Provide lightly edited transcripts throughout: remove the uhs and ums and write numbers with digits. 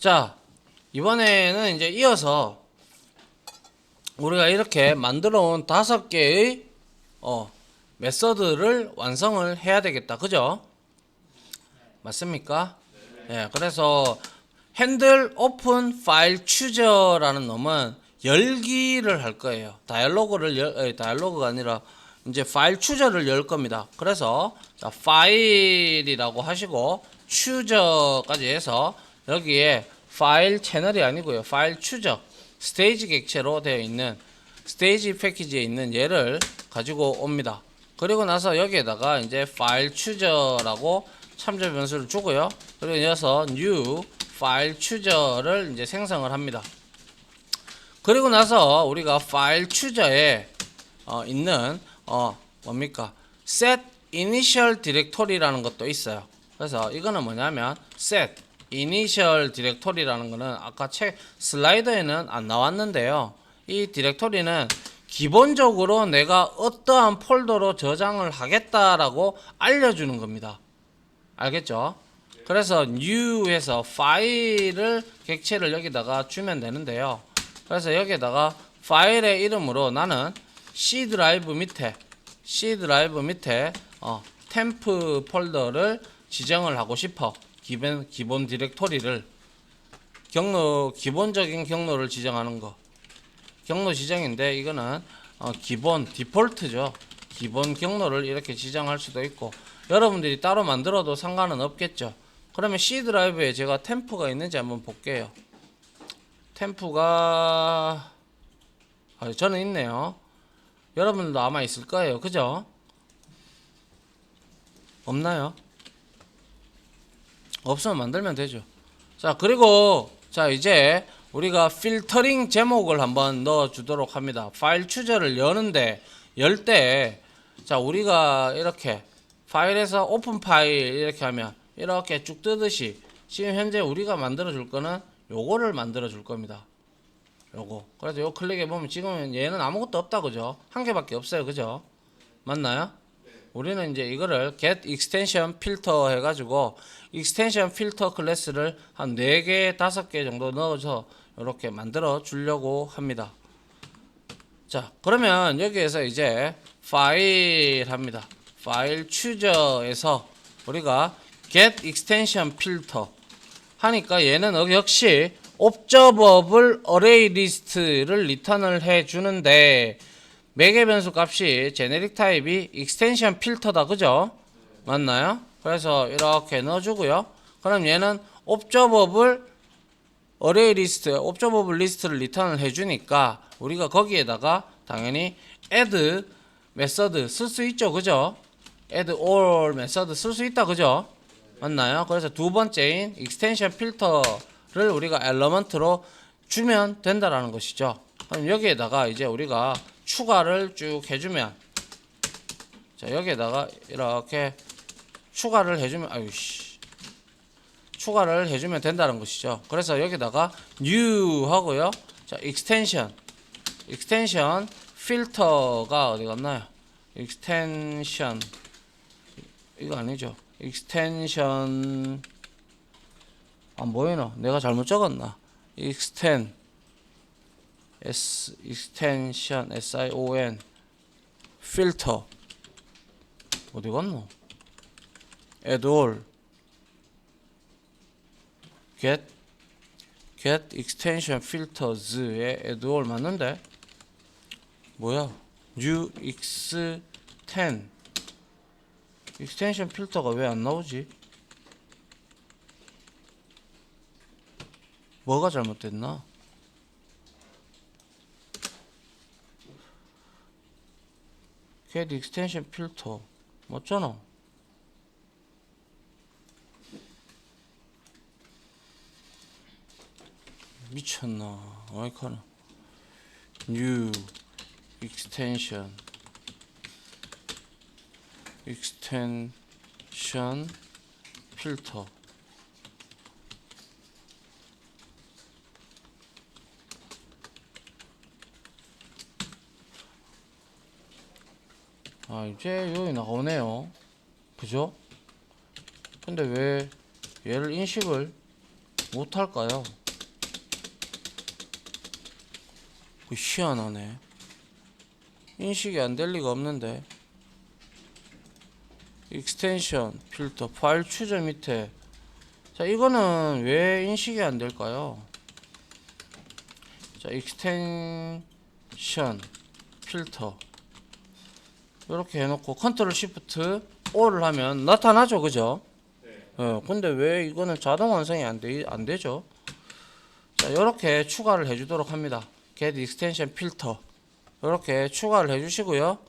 자, 이번에는 이제 이어서 우리가 이렇게 만들어 온 5개의 메서드를 완성을 해야 되겠다. 그죠? 맞습니까? 예, 그래서 핸들 오픈 파일 추저라는 놈은 열기를 할 거예요. 다이얼로그가 아니라 이제 파일 추저를 열 겁니다. 그래서 자, 파일이라고 하시고 추저까지 해서 여기에 파일 채널이 아니고요. 파일 추저 스테이지 객체로 되어 있는 스테이지 패키지에 있는 얘를 가지고 옵니다. 그리고 나서 여기에다가 이제 파일 추저라고 참조 변수를 주고요. 그리고 이어서 new 파일 추저를 이제 생성을 합니다. 그리고 나서 우리가 파일 추저에 있는 뭡니까? set initial directory라는 것도 있어요. 그래서 이거는 뭐냐면 set initial directory라는 거는 아까 책 슬라이더에는 안 나왔는데요. 이 디렉토리는 기본적으로 내가 어떠한 폴더로 저장을 하겠다라고 알려주는 겁니다. 알겠죠? 그래서 new에서 파일을 객체를 여기다가 주면 되는데요. 그래서 여기에다가 파일의 이름으로 나는 C 드라이브 밑에 템프 폴더를 지정을 하고 싶어. 기본 디렉토리를 기본적인 경로를 지정하는 거. 경로 지정인데 이거는 기본 디폴트죠. 기본 경로를 이렇게 지정할 수도 있고 여러분들이 따로 만들어도 상관은 없겠죠. 그러면 C 드라이브에 제가 템프가 있는지 한번 볼게요. 템프가 저는 있네요. 여러분들도 아마 있을 거예요. 그죠? 없나요? 없으면 만들면 되죠. 자, 그리고 자 이제 우리가 필터링 제목을 한번 넣어 주도록 합니다. 파일 추저를 열 때 자 우리가 이렇게 파일에서 오픈 파일 이렇게 하면 이렇게 쭉 뜨듯이 지금 현재 우리가 만들어 줄 거는 요거를 만들어 줄 겁니다. 요거. 그래서 요 클릭해 보면 지금 얘는 아무것도 없다. 그죠? 한 개밖에 없어요. 그죠? 맞나요? 우리는 이제 이거를 get extension filter 해가지고 extension filter 클래스를 한 4개, 5개 정도 넣어서 이렇게 만들어 주려고 합니다. 자, 그러면 여기에서 이제 파일 합니다. 파일 추저에서 우리가 get extension filter 하니까 얘는 역시 observable array list를 리턴을 해 주는데 매개 변수 값이 제네릭 타입이 익스텐션 필터다. 그죠? 맞나요? 그래서 이렇게 넣어주고요. 그럼 얘는 옵저버블 어레이 리스트, 옵저버블 리스트를 리턴을 해주니까 우리가 거기에다가 당연히 add 메서드 쓸 수 있죠. 그죠? add all 메서드 쓸 수 있다. 그죠? 맞나요? 그래서 두 번째인 익스텐션 필터를 우리가 엘러먼트로 주면 된다라는 것이죠. 그럼 여기에다가 이제 우리가 추가를 쭉 해주면 자 여기에다가 이렇게 추가를 해주면 된다는 것이죠. 그래서 여기다가 new 하고요. 자 extension 필터가 어디 갔나요? extension 이거 아니죠. extension 안 보이나? 내가 잘못 적었나? extension SION 필터 어디 갔노? add all get extension filters에 add all 맞는데 뭐야? new x10 extension 필터가 왜 안 나오지? 뭐가 잘못됐나? get extension 필터 맞잖아. 미쳤나? 어이카나 new extension 필터 이제 여기 나오네요. 그죠? 근데 왜 얘를 인식을 못할까요? 그 희한하네. 인식이 안 될 리가 없는데. 익스텐션, 필터, 파일 추저 밑에. 자, 이거는 왜 인식이 안 될까요? 자, 익스텐션, 필터. 이렇게 해놓고 컨트롤 시프트 O를 하면 나타나죠, 그죠? 근데 왜 이거는 자동 완성이 안 되죠? 자, 이렇게 추가를 해주도록 합니다. get extension filter. 이렇게 추가를 해주시고요.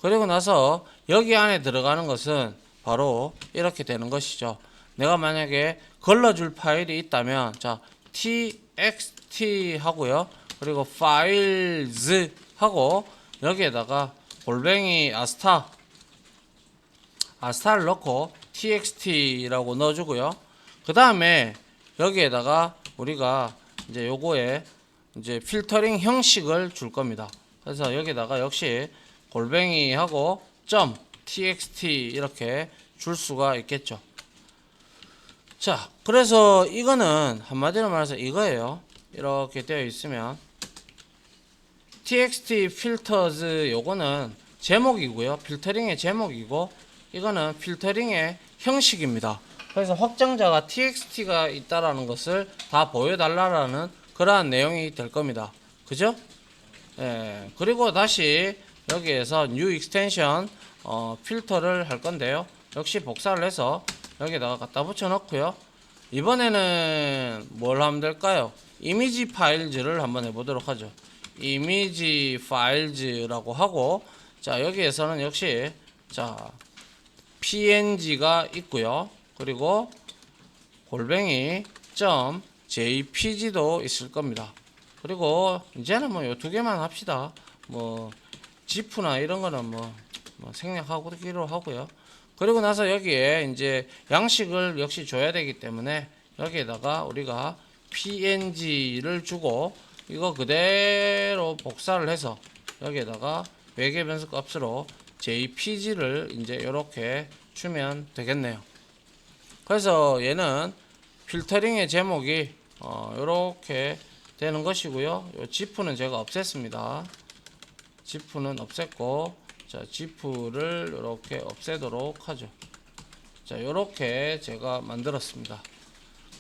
그리고 나서 여기 안에 들어가는 것은 바로 이렇게 되는 것이죠. 내가 만약에 걸러줄 파일이 있다면, 자, txt 하고요. 그리고 files 하고 여기에다가 골뱅이 아스타를 넣고 txt라고 넣어주고요. 그 다음에 여기에다가 우리가 이제 요거에 이제 필터링 형식을 줄 겁니다. 그래서 여기다가 역시 골뱅이 하고 .txt 이렇게 줄 수가 있겠죠. 자, 그래서 이거는 한마디로 말해서 이거예요. 이렇게 되어 있으면 txt filters 요거는 제목이고요. 필터링의 제목이고, 이거는 필터링의 형식입니다. 그래서 확장자가 txt가 있다라는 것을 다 보여달라는 그러한 내용이 될 겁니다. 그죠? 예. 그리고 다시 여기에서 new extension 필터를 할 건데요. 역시 복사를 해서 여기다가 갖다 붙여 넣고요. 이번에는 뭘 하면 될까요? 이미지 파일즈를 한번 해보도록 하죠. 이미지 파일즈라고 하고, 자, 여기에서는 역시 자, png가 있고요. 그리고 골뱅이 .jpg도 있을 겁니다. 그리고 이제는 뭐 요 두 개만 합시다. 뭐 zip나 이런 거는 뭐 생략하기로 하고요. 그리고 나서 여기에 이제 양식을 역시 줘야 되기 때문에 여기에다가 우리가 png를 주고, 이거 그대로 복사를 해서 여기에다가 외계 변수 값으로 jpg를 이제 이렇게 주면 되겠네요. 그래서 얘는 필터링의 제목이 이렇게 되는 것이고요. 요 zip는 제가 없앴습니다. zip는 없앴고, 자, zip를 이렇게 없애도록 하죠. 자, 이렇게 제가 만들었습니다.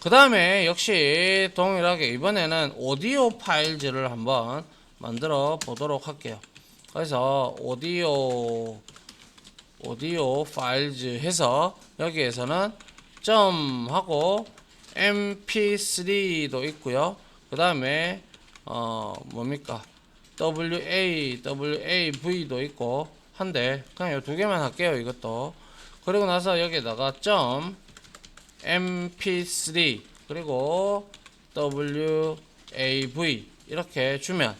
그 다음에 역시 동일하게 이번에는 오디오 파일즈를 한번 만들어 보도록 할게요. 그래서 오디오 파일즈 해서 여기에서는 하고 mp3도 있고요. 그 다음에 뭡니까 WAV도 있고 한데, 그냥 이 두 개만 할게요. 이것도. 그리고 나서 여기에다가 mp3 그리고 WAV 이렇게 주면,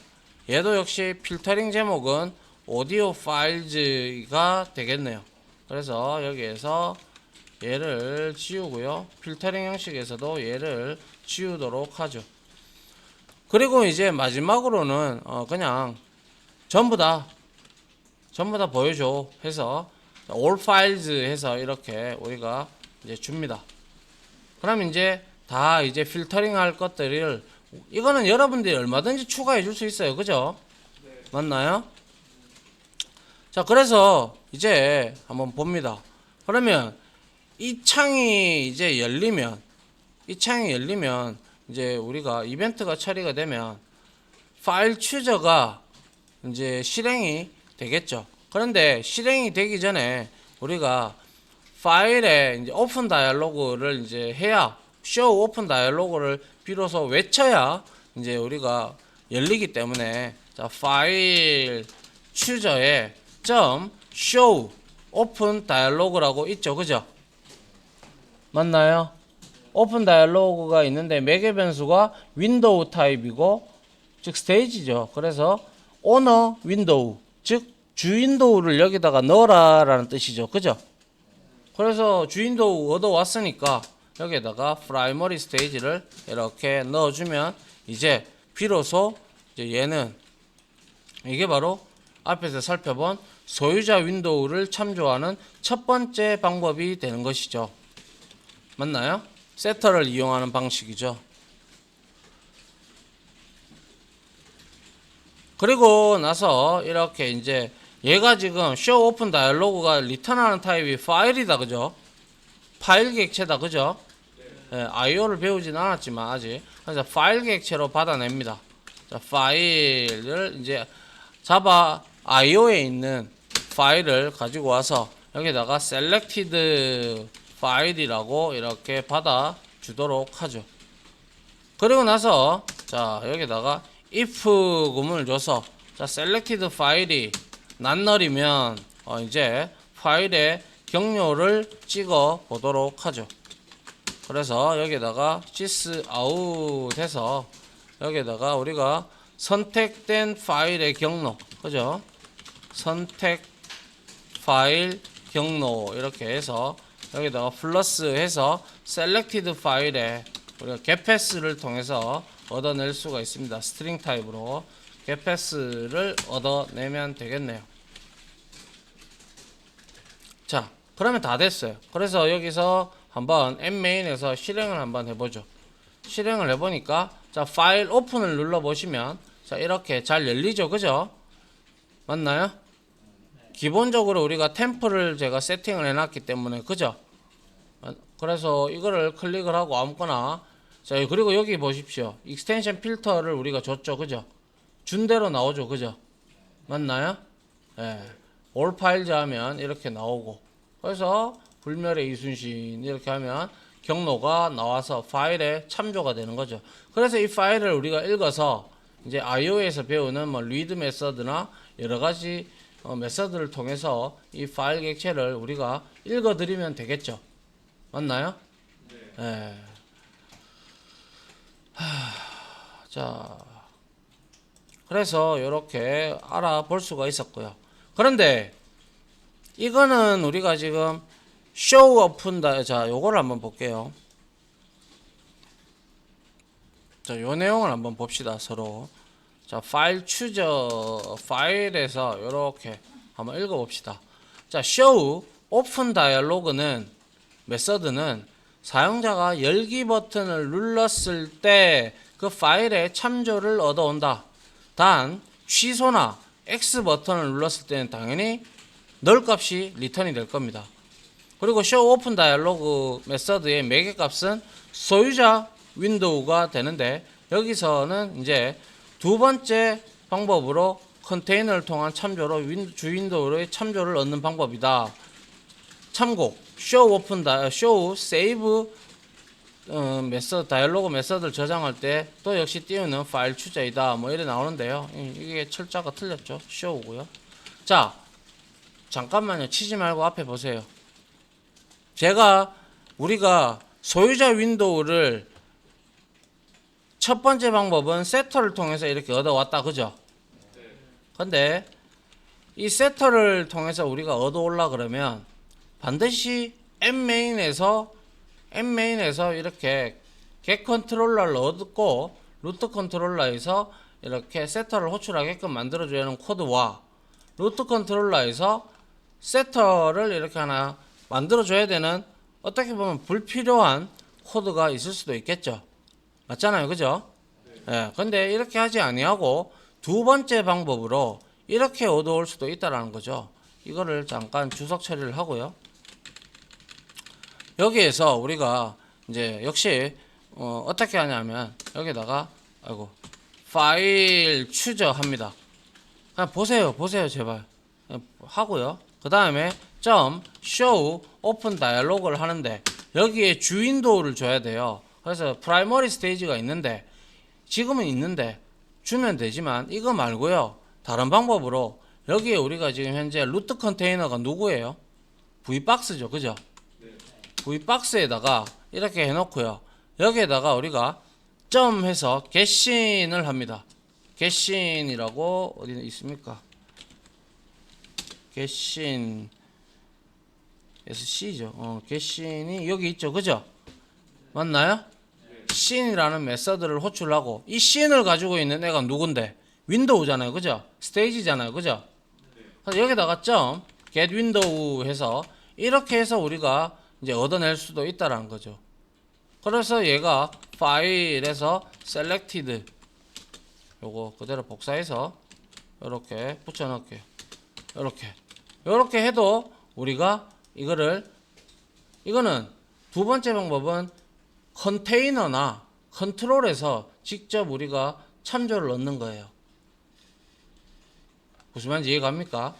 얘도 역시 필터링 제목은 오디오 파일즈가 되겠네요. 그래서 여기에서 얘를 지우고요. 필터링 형식에서도 얘를 지우도록 하죠. 그리고 이제 마지막으로는 그냥 전부 다 보여줘 해서 all files 해서 이렇게 우리가 이제 줍니다. 그럼 이제 다 이제 필터링 할 것들을, 이거는 여러분들이 얼마든지 추가해 줄 수 있어요. 그죠? 네. 맞나요? 자, 그래서 이제 한번 봅니다. 그러면 이 창이 이제 열리면 이제 우리가 이벤트가 처리가 되면 파일 추저가 이제 실행이 되겠죠. 그런데 실행이 되기 전에 우리가 파일에 이제 오픈 다이얼로그를 이제 해야, show 오픈 다이얼로그를 비로소 외쳐야 이제 우리가 열리기 때문에, 자, 파일 추저에 .show 오픈 다이얼로그라고 있죠. 그죠? 맞나요? 오픈 다이얼로그가 있는데 매개 변수가 윈도우 타입이고, 즉 스테이지죠. 그래서 오너 윈도우, 즉 주윈도우를 여기다가 넣어라 라는 뜻이죠. 그죠? 그래서 주윈도우 얻어왔으니까 여기에다가 프라이머리 스테이지를 이렇게 넣어주면 이제 비로소 이제 얘는, 이게 바로 앞에서 살펴본 소유자 윈도우를 참조하는 첫 번째 방법이 되는 것이죠. 맞나요? 세터를 이용하는 방식이죠. 그리고 나서 이렇게 이제 얘가 지금 show open 다이얼로그가 리턴하는 타입이 파일이다, 그죠? 파일 객체다, 그죠? 예, IO를 배우진 않았지만 아직. 그래서 파일 객체로 받아냅니다. 자, 파일을 이제 자바 IO에 있는 파일을 가지고 와서 여기다가 selected 파일이라고 이렇게 받아 주도록 하죠. 그리고 나서 자, 여기다가 if 구문을 줘서 자, selected 파일이 낱널이면 이제 파일의 경로를 찍어 보도록 하죠. 그래서 여기다가 sys out 해서 여기다가 우리가 선택된 파일의 경로, 그죠? 선택 파일 경로 이렇게 해서 여기다가 플러스 해서 selected 파일에 우리가 getPass를 통해서 얻어낼 수가 있습니다. 스트링 타입으로 getPass를 얻어내면 되겠네요. 자, 그러면 다 됐어요. 그래서 여기서 한번 nmain에서 실행을 한번 해보죠. 실행을 해보니까 자, 파일 오픈을 눌러보시면 자, 이렇게 잘 열리죠, 그죠? 맞나요? 기본적으로 우리가 템플을 제가 세팅을 해놨기 때문에, 그죠? 그래서 이거를 클릭을 하고 아무거나, 자, 그리고 여기 보십시오. 익스텐션 필터를 우리가 줬죠, 그죠? 준 대로 나오죠, 그죠? 맞나요? 예. 올 파일즈 하면 이렇게 나오고, 그래서 불멸의 이순신 이렇게 하면 경로가 나와서 파일에 참조가 되는 거죠. 그래서 이 파일을 우리가 읽어서 이제 IO에서 배우는 뭐 리드 메서드나 여러 가지 메서드를 통해서 이 파일 객체를 우리가 읽어드리면 되겠죠. 맞나요? 네. 자, 그래서 이렇게 알아볼 수가 있었고요. 그런데 이거는 우리가 지금 show open 자, 요거를 한번 볼게요. 자, 요 내용을 한번 봅시다, 서로. 자, 파일 추저 파일에서 이렇게 한번 읽어 봅시다. 자, show open 다이얼로그는 메서드는 사용자가 열기 버튼을 눌렀을 때 그 파일에 참조를 얻어온다. 단 취소나 X 버튼을 눌렀을 때는 당연히 널 값이 리턴이 될 겁니다. 그리고 show open 다이얼로그 메서드의 매개 값은 소유자 윈도우가 되는데 여기서는 이제 두 번째 방법으로 컨테이너를 통한 참조로 주 윈도우의 참조를 얻는 방법이다. 참고 show open show save 메서드 다이얼로그 메서드를 저장할 때 또 역시 띄우는 파일 추저이다. 뭐 이래 나오는데요. 이게 철자가 틀렸죠. show고요. 자, 잠깐만요. 치지 말고 앞에 보세요. 우리가 소유자 윈도우를 첫 번째 방법은 세터를 통해서 이렇게 얻어왔다, 그죠? 근데 이 세터를 통해서 우리가 얻어올라 그러면 반드시 nmain에서 이렇게 get 컨트롤러를 얻고 루트 컨트롤러에서 이렇게 세터를 호출하게끔 만들어줘야 하는 코드와 루트 컨트롤러에서 세터를 이렇게 하나 만들어줘야 되는 어떻게 보면 불필요한 코드가 있을 수도 있겠죠. 맞잖아요, 그죠? 예, 근데 이렇게 하지 아니하고 두 번째 방법으로 이렇게 얻어올 수도 있다라는 거죠. 이거를 잠깐 주석 처리를 하고요. 여기에서 우리가 이제 역시 어떻게 하냐면 여기다가 파일 추저 합니다. 그냥 보세요 제발 하고요. 그 다음에 show open 다이얼로그를 하는데 여기에 주 윈도우를 줘야 돼요. 그래서 프라이머리 스테이지가 있는데 지금은 있는데 주면 되지만 이거 말고요. 다른 방법으로 여기에 우리가 지금 현재 루트 컨테이너가 누구예요? V박스죠, 그죠? V박스에다가 이렇게 해놓고요. 여기에다가 우리가 점 해서 getScene을 합니다. getScene이라고 어디 있습니까? getScene C죠. getScene이 여기 있죠, 그죠? 맞나요? scene이라는 메서드를 호출하고 이 scene을 가지고 있는 애가 누군데? 윈도우잖아요, 그죠? 스테이지잖아요, 그죠? 그래서 여기다가 점 get window 해서 이렇게 해서 우리가 이제 얻어낼 수도 있다라는 거죠. 그래서 얘가 파일에서 selected 요거 그대로 복사해서 이렇게 붙여 넣을게요. 이렇게 해도 우리가 이거는 두 번째 방법은 컨테이너나 컨트롤에서 직접 우리가 참조를 넣는 거예요. 무슨 말인지 이해갑니까?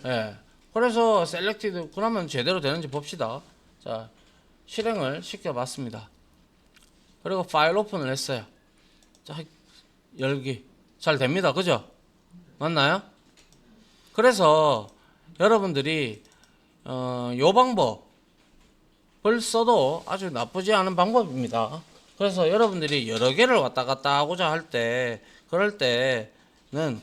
네. 그래서 셀렉티드 그러면 제대로 되는지 봅시다. 자, 실행을 시켜봤습니다. 그리고 파일 오픈을 했어요. 자, 열기 잘 됩니다. 그죠? 맞나요? 그래서 여러분들이 요 방법을 써도 아주 나쁘지 않은 방법입니다. 그래서 여러분들이 여러 개를 왔다 갔다 하고자 할 때 그럴 때는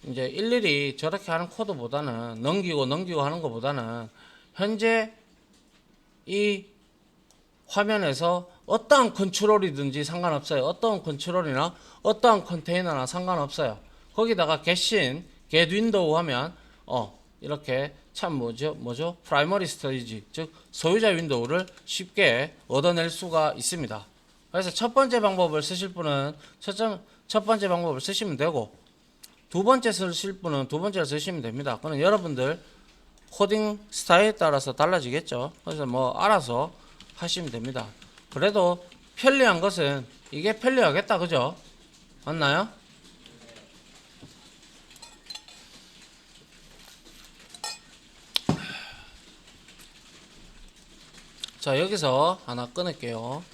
이제 일일이 저렇게 하는 코드보다는 넘기고 하는 것보다는 현재 이 화면에서 어떠한 컨트롤이든지 상관없어요. 어떠한 컨트롤이나 어떠한 컨테이너나 상관없어요. 거기다가 get 윈도우 하면 이렇게 참 뭐죠? 프라이머리 스토리지, 즉 소유자 윈도우를 쉽게 얻어낼 수가 있습니다. 그래서 첫 번째 방법을 쓰실 분은 첫 번째 방법을 쓰시면 되고, 두 번째 쓰실 분은 두 번째를 쓰시면 됩니다. 그건 여러분들 코딩 스타일에 따라서 달라지겠죠. 그래서 뭐 알아서 하시면 됩니다. 그래도 편리한 것은 이게 편리하겠다, 그죠? 맞나요? 자, 여기서 하나 끊을게요.